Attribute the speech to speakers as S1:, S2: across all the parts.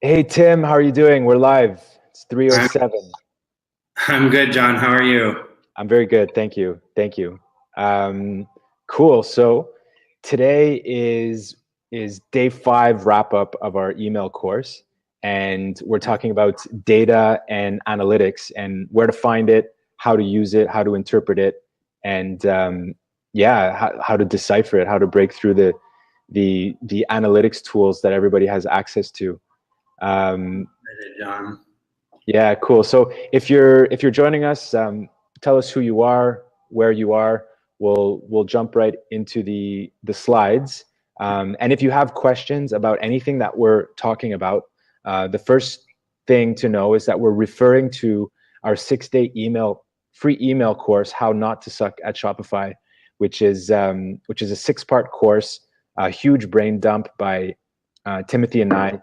S1: Hey Tim, how are you doing? We're live. It's
S2: I'm
S1: 3:07.
S2: I'm good, John. How are you?
S1: I'm very good. Thank you. Thank you. Um, cool. So today is day 5 wrap up of our email course, and we're talking about data and analytics and where to find it, how to use it, how to interpret it, and yeah, how to decipher it, how to break through the analytics tools that everybody has access to. Um,
S2: Excited, John.
S1: Yeah, cool. So if you're joining us, tell us who you are, where you are. We'll jump right into the slides. And if you have questions about anything that we're talking about, the first thing to know is that we're referring to our 6-day email free email course, How Not to Suck at Shopify, which is a 6-part course, a huge brain dump by Timothy and I.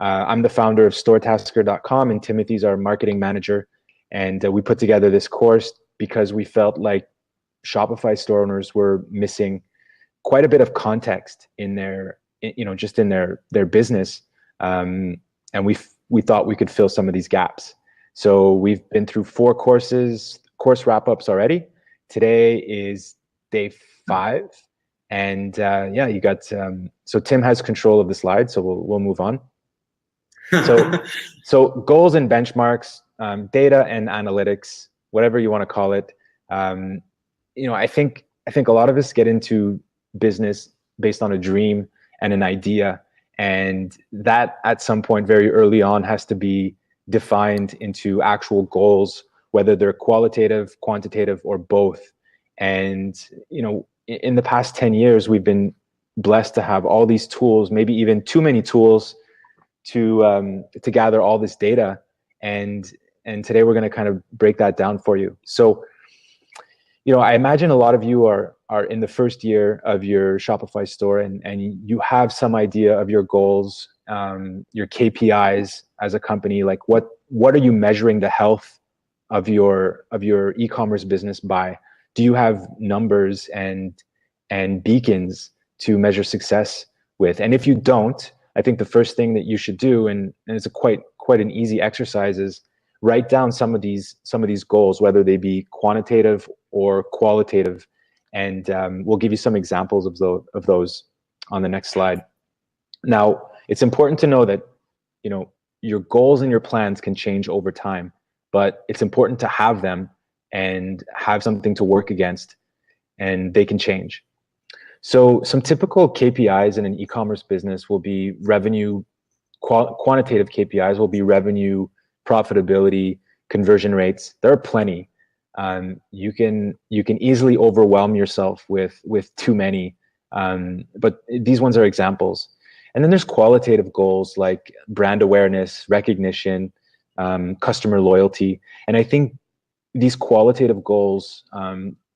S1: I'm the founder of Storetasker.com, and Timothy's our marketing manager. And we put together this course because we felt like Shopify store owners were missing quite a bit of context in just in their business, and we thought we could fill some of these gaps. So we've been through 4 course wrap ups already. Today is day 5, and yeah, you got so Tim has control of the slide, so we'll move on. So, so goals and benchmarks, data and analytics, whatever you want to call it. Um, I think a lot of us get into business based on a dream and an idea, and that at some point very early on has to be defined into actual goals, whether they're qualitative, quantitative, or both. And in the past 10 years, we've been blessed to have all these tools, maybe even too many tools to gather all this data, and today we're going to kind of break that down for you. So I imagine a lot of you are in the first year of your Shopify store, and you have some idea of your goals, your KPIs as a company. Like what are you measuring the health of your e-commerce business by? Do you have numbers and beacons to measure success with? And if you don't, I think the first thing that you should do, and it's a quite an easy exercise, is write down some of these goals, whether they be quantitative or qualitative, and we'll give you some examples of those on the next slide. Now, it's important to know that your goals and your plans can change over time, but it's important to have them and have something to work against, and they can change. So some typical KPIs in an e-commerce business will be revenue. Quantitative KPIs will be revenue, profitability, conversion rates. There are plenty. You can easily overwhelm yourself with too many, but these ones are examples. And then there's qualitative goals like brand awareness, recognition, customer loyalty. And I think these qualitative goals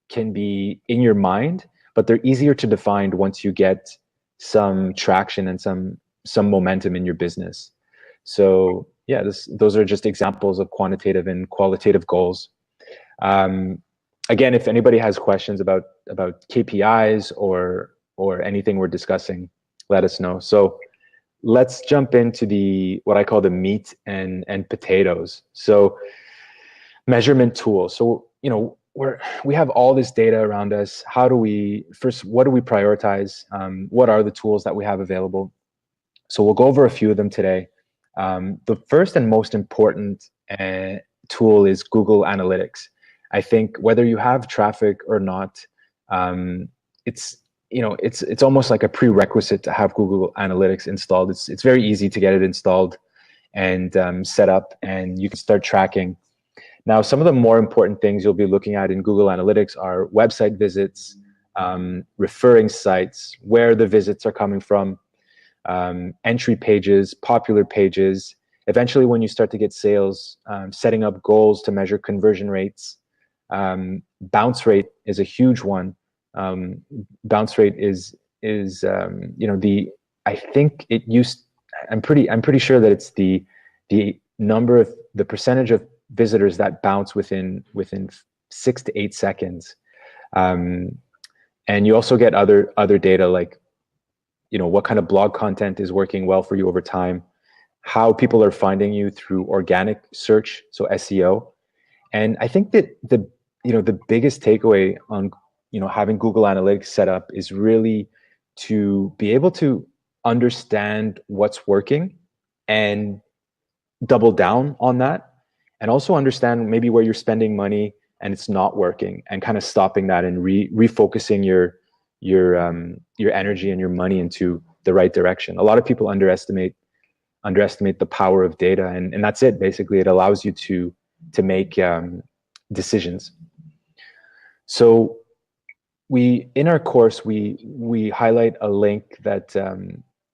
S1: can be in your mind, but they're easier to define once you get some traction and some momentum in your business. So yeah, those are just examples of quantitative and qualitative goals. Um, Again, if anybody has questions about KPIs or anything we're discussing, let us know. So let's jump into the what I call the meat and potatoes. So measurement tools. So we have all this data around us. How do we first? What do we prioritize? What are the tools that we have available? So we'll go over a few of them today. The first and most important tool is Google Analytics. I think whether you have traffic or not, it's it's almost like a prerequisite to have Google Analytics installed. It's very easy to get it installed and set up, and you can start tracking. Now, some of the more important things you'll be looking at in Google Analytics are website visits, referring sites, where the visits are coming from, entry pages, popular pages. Eventually, when you start to get sales, setting up goals to measure conversion rates. Bounce rate is a huge one. Bounce rate is the I think it used. I'm pretty sure that it's the number of the percentage of visitors that bounce within 6 to 8 seconds. Um, and you also get other data like what kind of blog content is working well for you over time, how people are finding you through organic search, so SEO. And I think that the biggest takeaway on having Google Analytics set up is really to be able to understand what's working and double down on that, and also understand maybe where you're spending money and it's not working, and kind of stopping that and refocusing your energy and your money into the right direction. A lot of people underestimate the power of data, and that's it. Basically, it allows you to make decisions. So in our course we highlight a link that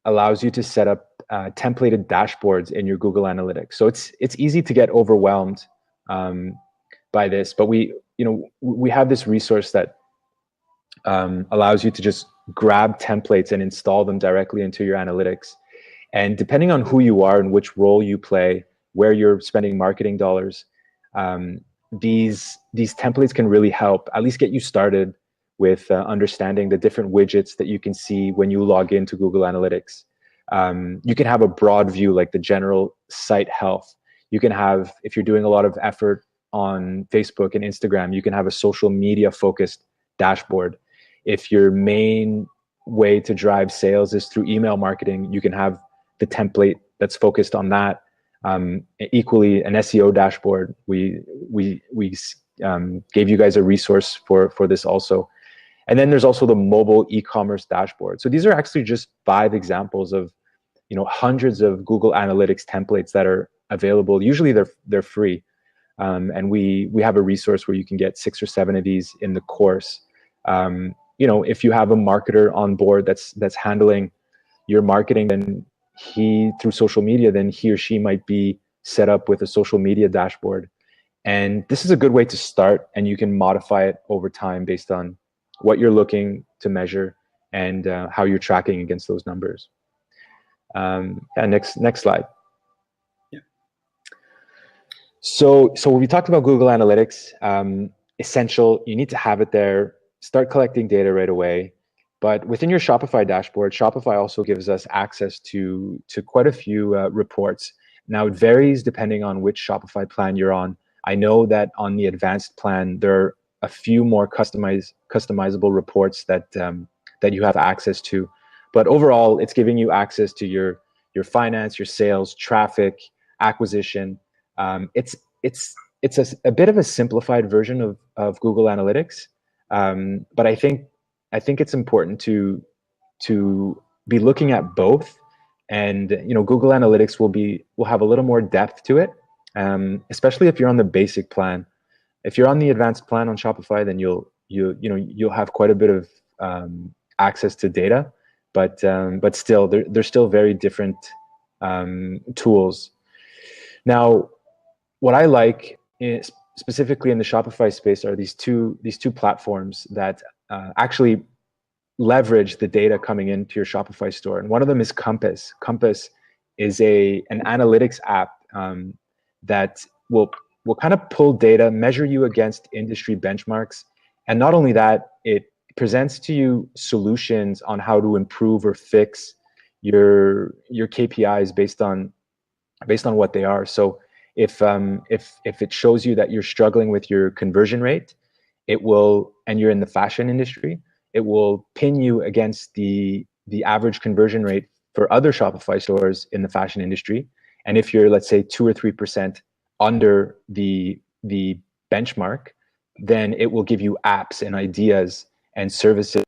S1: allows you to set up templated dashboards in your Google Analytics. So it's easy to get overwhelmed by this, but we have this resource that allows you to just grab templates and install them directly into your analytics. And depending on who you are and which role you play, where you're spending marketing dollars, these templates can really help at least get you started with understanding the different widgets that you can see when you log into Google Analytics. You can have a broad view, like the general site health. You can have, if you're doing a lot of effort on Facebook and Instagram, you can have a social media focused dashboard. If your main way to drive sales is through email marketing, you can have the template that's focused on that. Equally, an SEO dashboard. We gave you guys a resource for this also. And then there's also the mobile e-commerce dashboard. So these are actually just 5 examples of hundreds of Google Analytics templates that are available. Usually they're free, and we have a resource where you can get 6 or 7 of these in the course. If you have a marketer on board that's handling your marketing, then through social media, then he or she might be set up with a social media dashboard. And this is a good way to start, and you can modify it over time based on what you're looking to measure and how you're tracking against those numbers. Next slide.
S2: Yeah.
S1: So when we talked about Google Analytics, essential, you need to have it there. Start collecting data right away. But within your Shopify dashboard, Shopify also gives us access to quite a few reports. Now, it varies depending on which Shopify plan you're on. I know that on the advanced plan, there are a few more customizable reports that you have access to. But overall, it's giving you access to your finance, your sales, traffic, acquisition. It's a bit of a simplified version of Google Analytics, but I think it's important to be looking at both. And Google Analytics will have a little more depth to it, especially if you're on the basic plan. If you're on the advanced plan on Shopify, then you'll have quite a bit of access to data, but still they're still very different tools. Now, what I like specifically in the Shopify space are these two platforms that actually leverage the data coming into your Shopify store. And one of them is Compass. Compass is an analytics app that will kind of pull data, measure you against industry benchmarks. And not only that, it presents to you solutions on how to improve or fix your KPIs based on what they are. So if it shows you that you're struggling with your conversion rate, it will, and you're in the fashion industry, it will pin you against the average conversion rate for other Shopify stores in the fashion industry. And if you're, let's say, 2 or 3% under the benchmark, then it will give you apps and ideas and services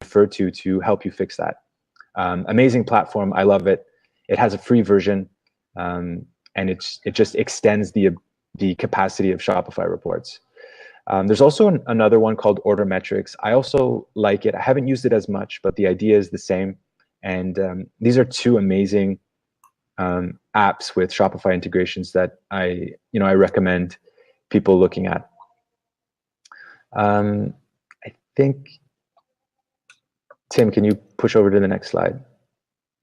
S1: refer to help you fix that. Amazing platform. I love it. It has a free version, and it just extends the capacity of Shopify reports. There's also another one called Order Metrics. I also like it. I haven't used it as much, but the idea is the same. And these are 2 amazing apps with Shopify integrations that I recommend people looking at. I think, Tim, can you push over to the next slide?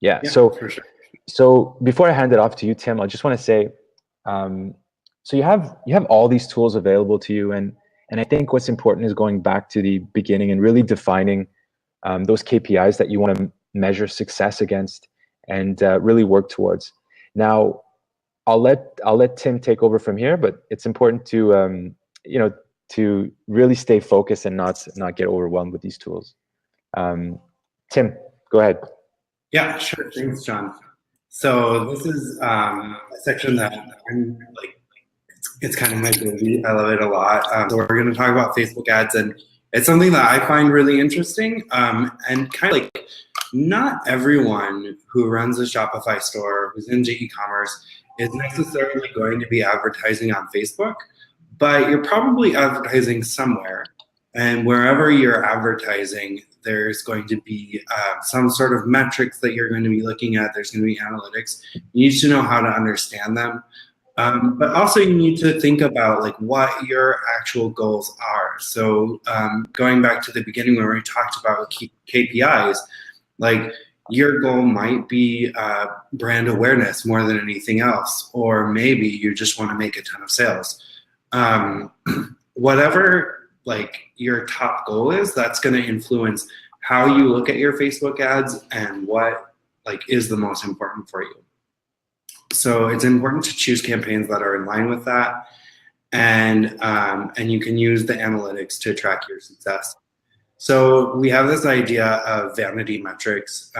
S1: Yeah. So,
S2: for sure.
S1: So before I hand it off to you, Tim, I just want to say, so you have all these tools available to you, and I think what's important is going back to the beginning and really defining those KPIs that you want to measure success against and really work towards. Now, I'll let Tim take over from here, but it's important to to really stay focused and not get overwhelmed with these tools. Tim, go ahead.
S2: Yeah, sure. Thanks, John. So this is a section that I'm like, it's kind of my baby. I love it a lot. So we're going to talk about Facebook ads, and it's something that I find really interesting. And kind of like not everyone who runs a Shopify store, who's into e-commerce, is necessarily going to be advertising on Facebook, but you're probably advertising somewhere. And wherever you're advertising, there's going to be some sort of metrics that you're going to be looking at. There's going to be analytics. You need to know how to understand them. But also you need to think about like what your actual goals are. So going back to the beginning where we talked about KPIs, like your goal might be brand awareness more than anything else, or maybe you just want to make a ton of sales. Whatever like your top goal is, that's going to influence how you look at your Facebook ads and what like is the most important for you. So it's important to choose campaigns that are in line with that, and you can use the analytics to track your success. So we have this idea of vanity metrics.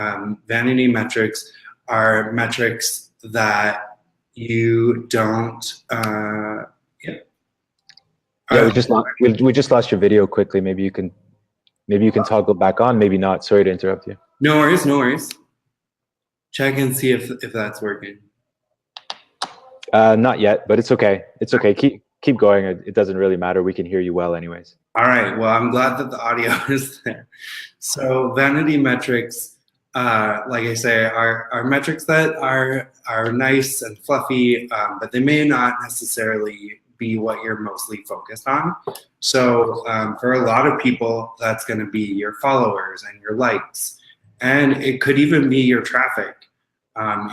S2: Vanity metrics are metrics that you don't.
S1: Yeah, we just lost your video quickly. Maybe you can toggle back on. Maybe not. Sorry to interrupt you.
S2: No worries, no worries. Check and see if that's working.
S1: Not yet, but it's okay. It's okay. Keep going. It doesn't really matter. We can hear you well, anyways.
S2: All right. Well, I'm glad that the audio is there. So vanity metrics, like I say, are metrics that are nice and fluffy, but they may not necessarily be what you're mostly focused on. So for a lot of people, that's going to be your followers and your likes, and it could even be your traffic.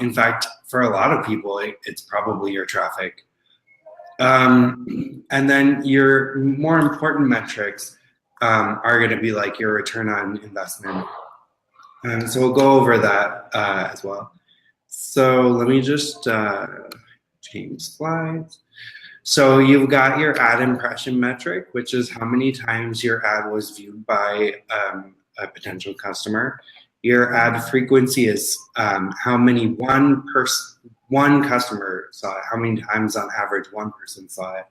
S2: In fact, for a lot of people, it's probably your traffic. And then your more important metrics are going to be like your return on investment. So we'll go over that as well. So let me just change slides. So you've got your ad impression metric, which is how many times your ad was viewed by a potential customer. Your ad frequency is how many one customer saw it, how many times on average one person saw it.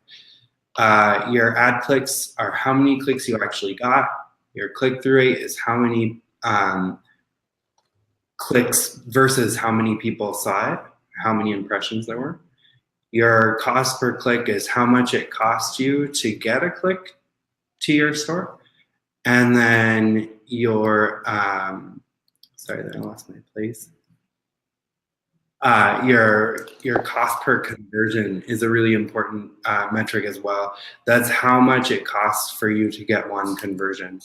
S2: Your ad clicks are how many clicks you actually got. Your click-through rate is how many clicks versus how many people saw it, how many impressions there were. Your cost per click is how much it costs you to get a click to your store. And then your, sorry that I lost my place. Your cost per conversion is a really important metric as well. That's how much it costs for you to get one conversion.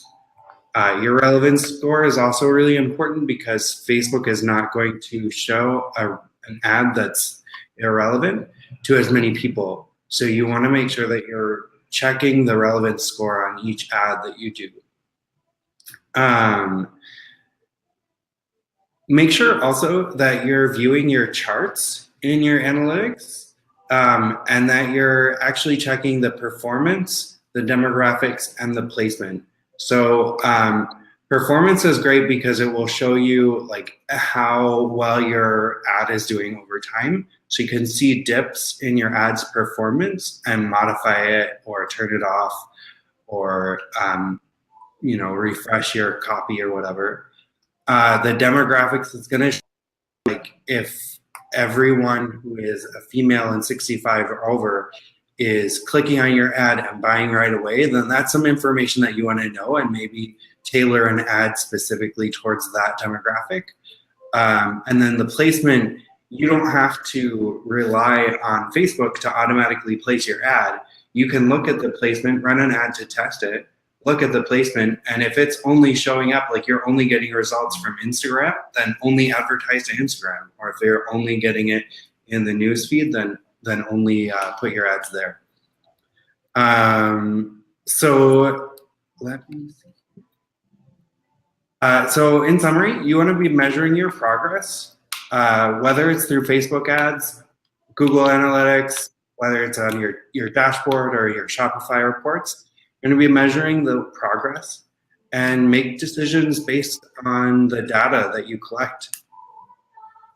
S2: Your relevance score is also really important because Facebook is not going to show an ad that's irrelevant to as many people. So you want to make sure that you're checking the relevance score on each ad that you do. Make sure also that you're viewing your charts in your analytics and that you're actually checking the performance, the demographics, and the placement. So performance is great because it will show you like how well your ad is doing over time. So you can see dips in your ad's performance and modify it or turn it off or refresh your copy or whatever. The demographics is going to show like if everyone who is a female and 65 or over is clicking on your ad and buying right away, then that's some information that you want to know and maybe tailor an ad specifically towards that demographic. And then the placement, you don't have to rely on Facebook to automatically place your ad. You can look at the placement, run an ad to test it, look at the placement, and if it's only showing up, like you're only getting results from Instagram, then only advertise to Instagram. Or if you're only getting it in the newsfeed, then only put your ads there. So let me see. So in summary, you want to be measuring your progress whether it's through Facebook ads, Google Analytics, whether it's on your dashboard or your Shopify reports, you're going to be measuring the progress and make decisions based on the data that you collect.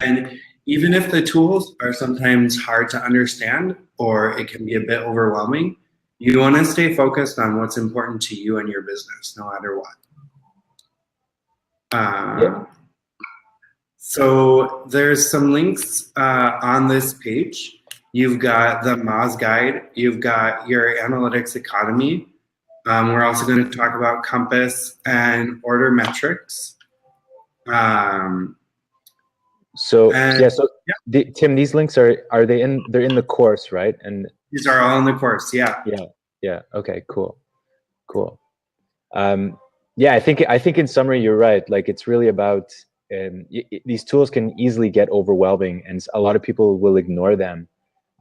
S2: And even if the tools are sometimes hard to understand or it can be a bit overwhelming, you want to stay focused on what's important to you and your business, no matter what.
S1: Yeah.
S2: So there's some links on this page. You've got the Moz guide. You've got your analytics economy. We're also going to talk about Compass and order metrics.
S1: So Tim, these links are they in? They're in the course, right? And
S2: these are all in the course. Yeah.
S1: Yeah. Okay. Cool. Yeah, I think in summary you're right. Like it's really about these tools can easily get overwhelming, and a lot of people will ignore them.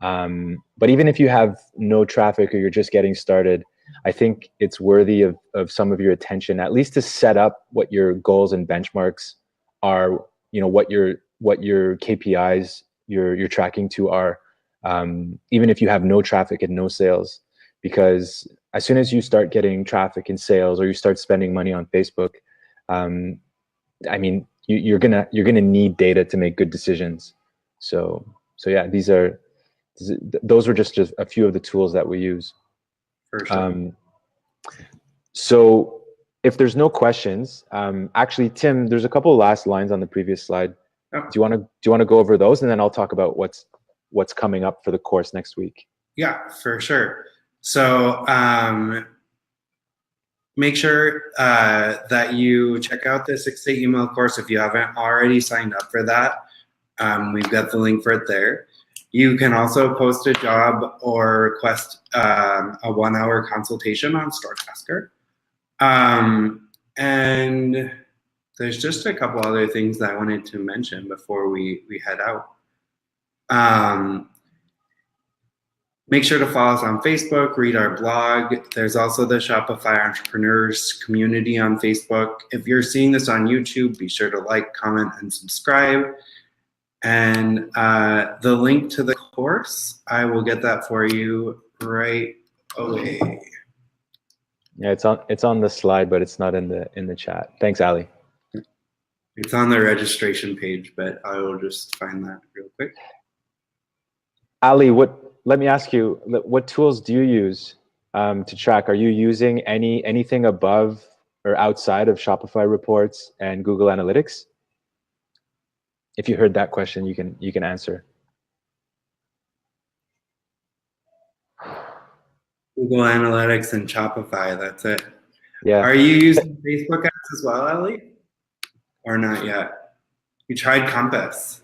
S1: But even if you have no traffic or you're just getting started, I think it's worthy of some of your attention, at least to set up what your goals and benchmarks are. You know, what your KPIs you're tracking to are, even if you have no traffic and no sales, because as soon as you start getting traffic and sales, or you start spending money on Facebook, I mean, you're gonna need data to make good decisions. So yeah, those were just a few of the tools that we use.
S2: For sure.
S1: So if there's no questions, actually, Tim, there's a couple of last lines on the previous slide. Oh. Do you want to go over those, and then I'll talk about what's coming up for the course next week?
S2: Yeah, for sure. So make sure that you check out the 6-day email course if you haven't already signed up for that. We've got the link for it there. You can also post a job or request a 1-hour consultation on Storetasker. And there's just a couple other things that I wanted to mention before we head out. Make sure to follow us on Facebook, read our blog. There's also the Shopify Entrepreneurs community on Facebook. If you're seeing this on YouTube, be sure to like, comment, and subscribe. And the link to the course, I will get that for you right away.
S1: Yeah, it's on the slide, but it's not in the chat. Thanks, Ali.
S2: It's on the registration page, but I will just find that real quick.
S1: Ali, let me ask you, what tools do you use to track? Are you using anything above or outside of Shopify reports and Google Analytics? If you heard that question, you can answer.
S2: Google Analytics and Shopify, that's it.
S1: Yeah.
S2: Are you using Facebook ads as well, Ali? Or not yet? You tried Compass?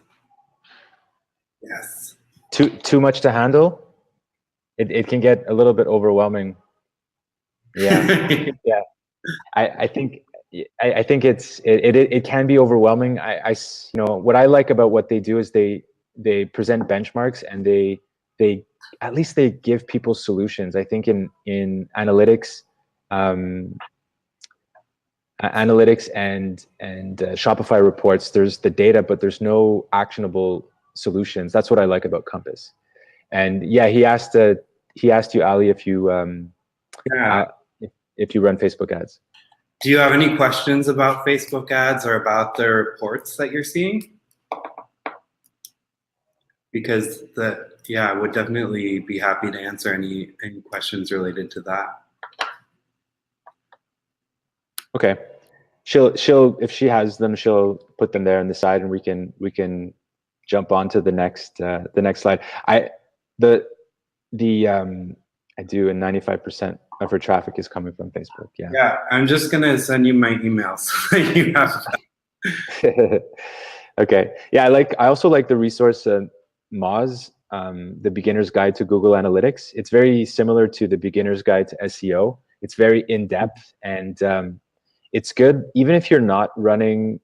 S2: Yes.
S1: Too much to handle? It can get a little bit overwhelming. Yeah. Yeah. I think it can be overwhelming. I what I like about what they do is they present benchmarks, and they at least they give people solutions. I think in analytics, analytics and Shopify reports, there's the data, but there's no actionable solutions. That's what I like about Compass. And yeah, he asked you, Ali, if you if you run Facebook ads.
S2: Do you have any questions about Facebook ads or about the reports that you're seeing? Because I would definitely be happy to answer any questions related to that.
S1: Okay, she'll if she has them, she'll put them there on the side, and we can jump on to the next slide. I do, and 95% of her traffic is coming from Facebook. Yeah.
S2: Yeah, I'm just gonna send you my email so you have that.
S1: Okay. Yeah, I also like the resource Moz, the Beginner's Guide to Google Analytics. It's very similar to the Beginner's Guide to SEO. It's very in depth, and it's good even if you're not running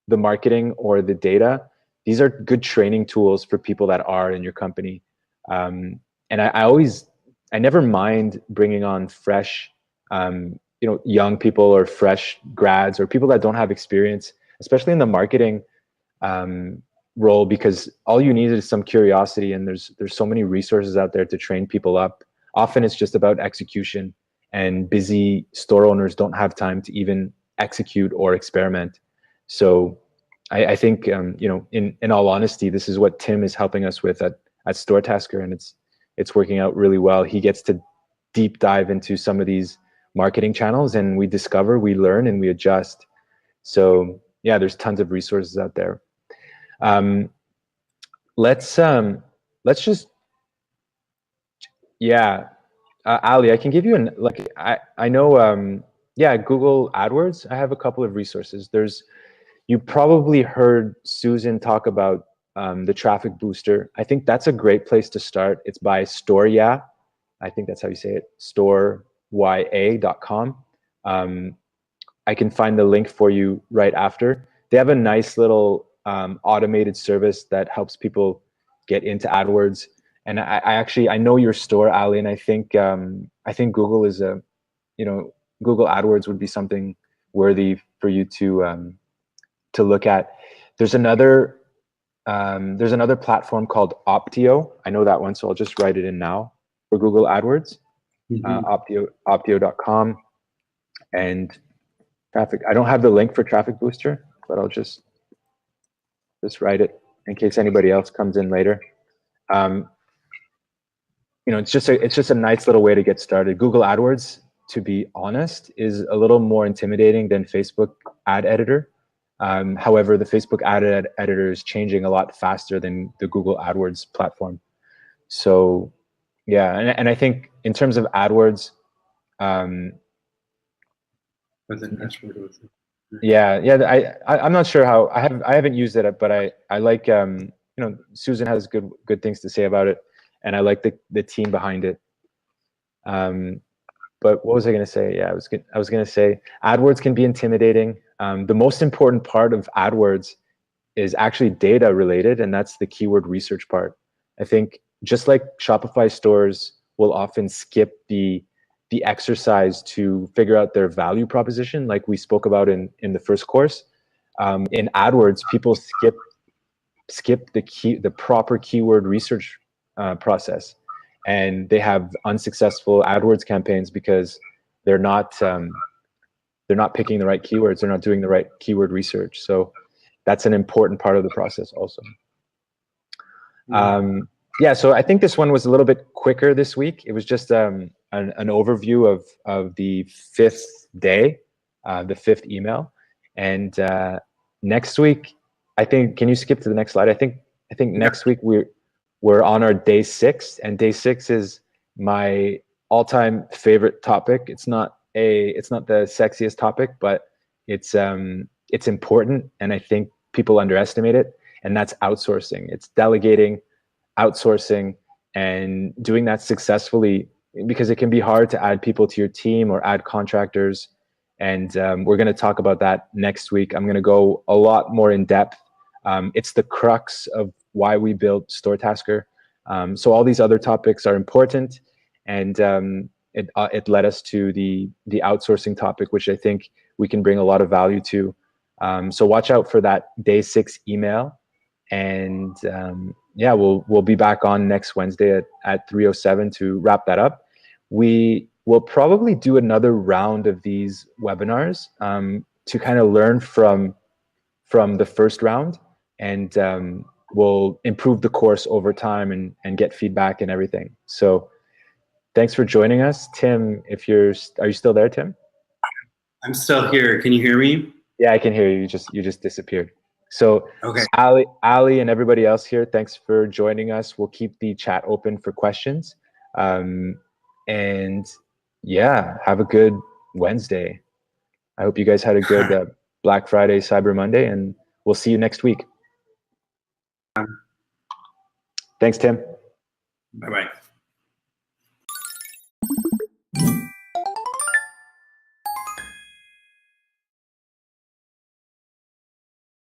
S1: the marketing or the data. These are good training tools for people that are in your company. And I never mind bringing on fresh, young people or fresh grads or people that don't have experience, especially in the marketing role, because all you need is some curiosity, and there's so many resources out there to train people up. Often it's just about execution, and busy store owners don't have time to even execute or experiment. So I think in all honesty, this is what Tim is helping us with at Storetasker, and it's working out really well. He gets to deep dive into some of these marketing channels, and we discover, we learn, and we adjust. So yeah, there's tons of resources out there. Let's just, yeah, Ali, I can give you I know, yeah, Google AdWords. I have a couple of resources. You probably heard Susan talk about the traffic booster. I think that's a great place to start. It's by Storya. I think that's how you say it, storya.com. I can find the link for you right after. They have a nice little automated service that helps people get into AdWords. And I know your store, Ali, and I think Google is Google AdWords would be something worthy for you to look at. There's another platform called Optio. I know that one, so I'll just write it in now for Google AdWords. Optio.com. And traffic. I don't have the link for Traffic Booster, but I'll just write it in case anybody else comes in later. It's just a nice little way to get started. Google AdWords, to be honest, is a little more intimidating than Facebook Ad Editor. However, the Facebook Ad Editor is changing a lot faster than the Google AdWords platform. So yeah, and I think in terms of AdWords, yeah, I'm not sure how. I haven't used it, but I like Susan has good things to say about it, and I like the team behind it. But what was I going to say? Yeah, I was going to say AdWords can be intimidating. The most important part of AdWords is actually data related, and that's the keyword research part. I think just like Shopify stores will often skip the exercise to figure out their value proposition, like we spoke about in the first course. In AdWords, people skip the proper keyword research process, and they have unsuccessful AdWords campaigns because they're not picking the right keywords. They're not doing the right keyword research. So that's an important part of the process also. Yeah, so I think this one was a little bit quicker this week. It was just an overview of the fifth day, the fifth email. And next week, I think, can you skip to the next slide? I think next week we're on our day 6, and day 6 is my all-time favorite topic. It's not the sexiest topic, but it's important, and I think people underestimate it, and that's outsourcing. It's delegating, outsourcing, and doing that successfully, because it can be hard to add people to your team or add contractors. And we're going to talk about that next week. I'm going to go a lot more in depth. It's the crux of why we built Storetasker. So all these other topics are important, and it led us to the outsourcing topic, which I think we can bring a lot of value to. So watch out for that day 6 email. And yeah, we'll be back on next Wednesday at 3:07 to wrap that up. We will probably do another round of these webinars to kind of learn from the first round, and we'll improve the course over time and get feedback and everything. So thanks for joining us. Tim, are you still there, Tim?
S2: I'm still here. Can you hear me?
S1: Yeah, I can hear you. You just disappeared. So
S2: okay.
S1: Ali and everybody else here, thanks for joining us. We'll keep the chat open for questions. And yeah, have a good Wednesday. I hope you guys had a good Black Friday, Cyber Monday, and we'll see you next week. Thanks, Tim.
S2: Bye-bye.